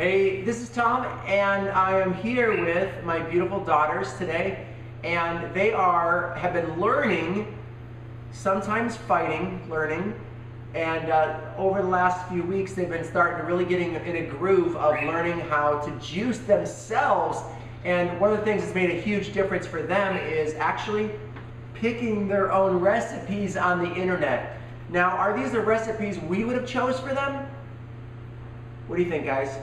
Hey, this is Tom, and I am here with my beautiful daughters today, and they have been learning, sometimes fighting, learning, and over the last few weeks they've been starting to really getting in a groove of learning how to juice themselves. And one of the things that's made a huge difference for them is actually picking their own recipes on the internet. Now, are these the recipes we would have chose for them? What do you think, guys?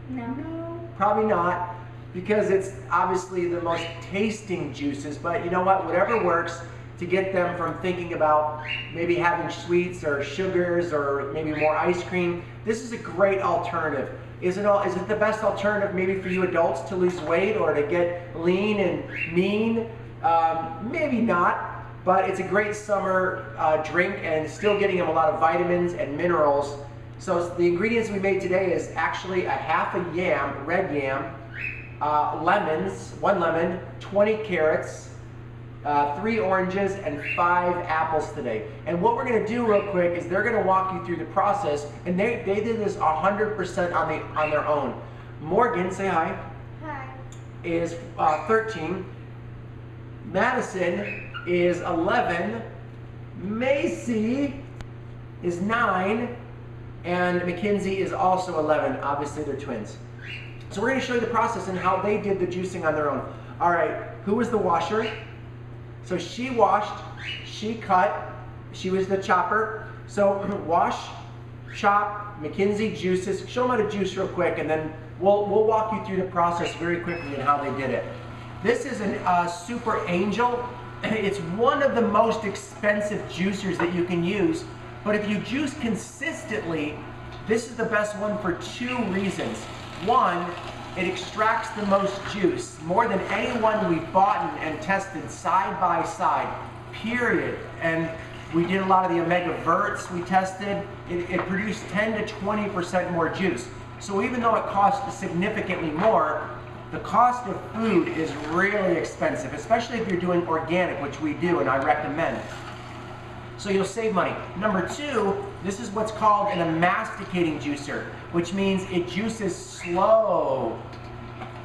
No. Probably not, because it's obviously the most tasting juices, but you know what? Whatever works to get them from thinking about maybe having sweets or sugars or maybe more ice cream, this is a great alternative. Is it the best alternative maybe for you adults to lose weight or to get lean and mean? Maybe not, but it's a great summer drink and still getting them a lot of vitamins and minerals. So the ingredients we made today is actually a half a yam, red yam, lemons, 1 lemon, 20 carrots, 3 oranges, and 5 apples today. And what we're going to do real quick is they're going to walk you through the process, and they did this 100% on their own. Morgan, say hi. Hi. Is 13. Madison is 11. Macy is 9. And Mackenzie is also 11. Obviously, they're twins. So we're going to show you the process and how they did the juicing on their own. All right, who was the washer? So she washed, she cut, she was the chopper. So wash, chop, Mackenzie juices. Show them how to juice real quick, and then we'll walk you through the process very quickly and how they did it. This is a Super Angel. It's one of the most expensive juicers that you can use. But if you juice consistently, this is the best one for 2 reasons. One, it extracts the most juice, more than any one we've bought and tested side by side, period. And we did a lot of the omega verts we tested. It produced 10 to 20% more juice. So even though it costs significantly more, the cost of food is really expensive, especially if you're doing organic, which we do and I recommend. So you'll save money. Number 2, this is what's called a masticating juicer, which means it juices slow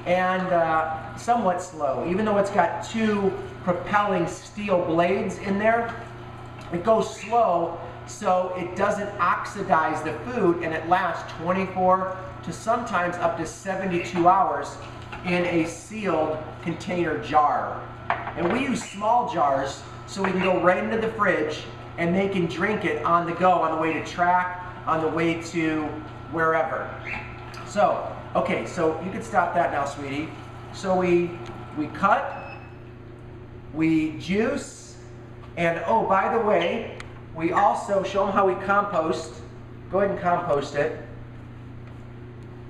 and somewhat slow. Even though it's got 2 propelling steel blades in there, it goes slow so it doesn't oxidize the food, and it lasts 24 to sometimes up to 72 hours in a sealed container jar. And we use small jars so we can go right into the fridge and they can drink it on the go, on the way to track, on the way to wherever. So, okay, so you can stop that now, sweetie. So we cut, we juice, and oh, by the way, we also show them how we compost. Go ahead and compost it.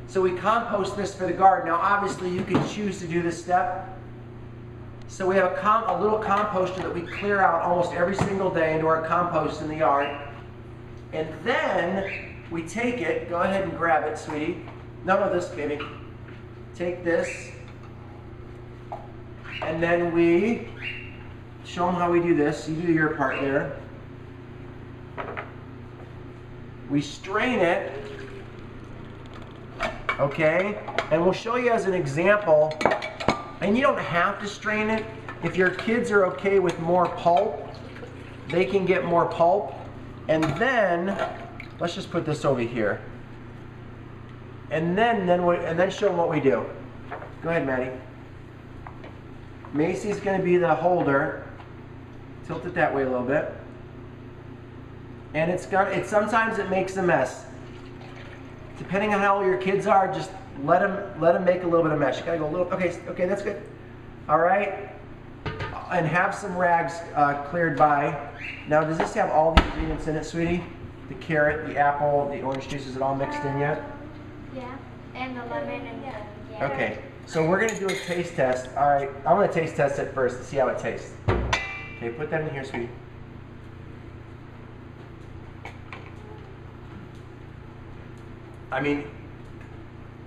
So we compost this for the garden. Now, obviously, you can choose to do this step. So we have a little composter that we clear out almost every single day into our compost in the yard. And then we take it, go ahead and grab it, sweetie. No, this, baby. Take this. And then we show them how we do this. You do your part there. We strain it. Okay? And we'll show you as an example. And you don't have to strain it. If your kids are okay with more pulp, they can get more pulp. And then, let's just put this over here. And then show them what we do. Go ahead, Maddie. Macy's going to be the holder. Tilt it that way a little bit. And sometimes it makes a mess. Depending on how old your kids are, just let them make a little bit of mesh. You gotta go a little. Okay, that's good. All right, and have some rags cleared by. Now, does this have all the ingredients in it, sweetie? The carrot, the apple, the orange juice, is it all mixed in yet? Yeah, and the lemon and the Okay, so we're gonna do a taste test. All right, I'm gonna taste test it first to see how it tastes. Okay, put that in here, sweetie. I mean,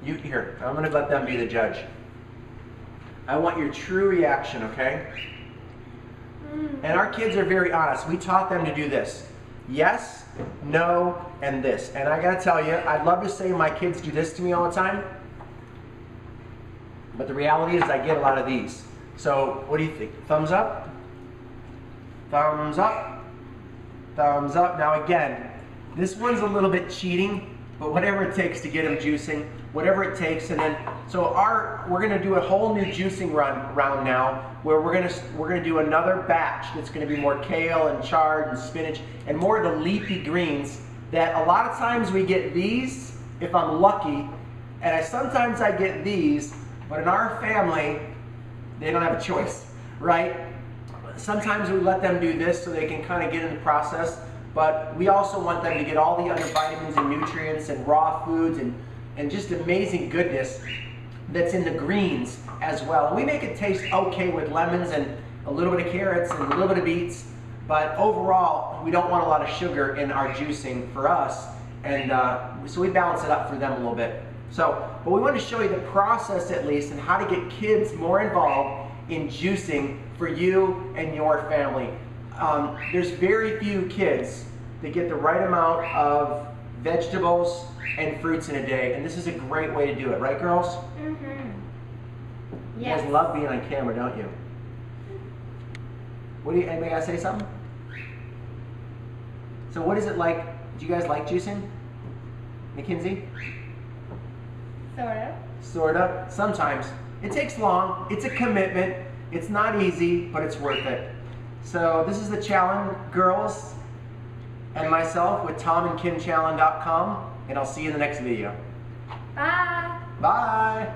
here, I'm going to let them be the judge. I want your true reaction, okay? And our kids are very honest. We taught them to do this. yes, no, and this. And I gotta tell you, I'd love to say my kids do this to me all the time, but the reality is I get a lot of these. So what do you think? Thumbs up? Thumbs up? Thumbs up. Now again, this one's a little bit cheating, but whatever it takes to get them juicing, whatever it takes. And then, so we're gonna do a whole new juicing round now, where we're gonna do another batch that's gonna be more kale and chard and spinach and more of the leafy greens that a lot of times we get these if I'm lucky, and sometimes I get these, but in our family, they don't have a choice, right? Sometimes we let them do this so they can kind of get in the process, but we also want them to get all the other vitamins and nutrients and raw foods and just amazing goodness that's in the greens as well. And we make it taste okay with lemons and a little bit of carrots and a little bit of beets, but overall, we don't want a lot of sugar in our juicing for us, and so we balance it up for them a little bit. So, but we want to show you the process at least and how to get kids more involved in juicing for you and your family. There's very few kids that get the right amount of vegetables and fruits in a day, and this is a great way to do it, right, girls? Mm-hmm. You guys love being on camera, don't you? Anybody gotta say something? So what is it like? Do you guys like juicing? Mackenzie? Sorta. Sorta. Sometimes. It takes long. It's a commitment. It's not easy, but it's worth it. So this is the Challan girls and myself with TomandKimChallan.com, and I'll see you in the next video. Bye. Bye.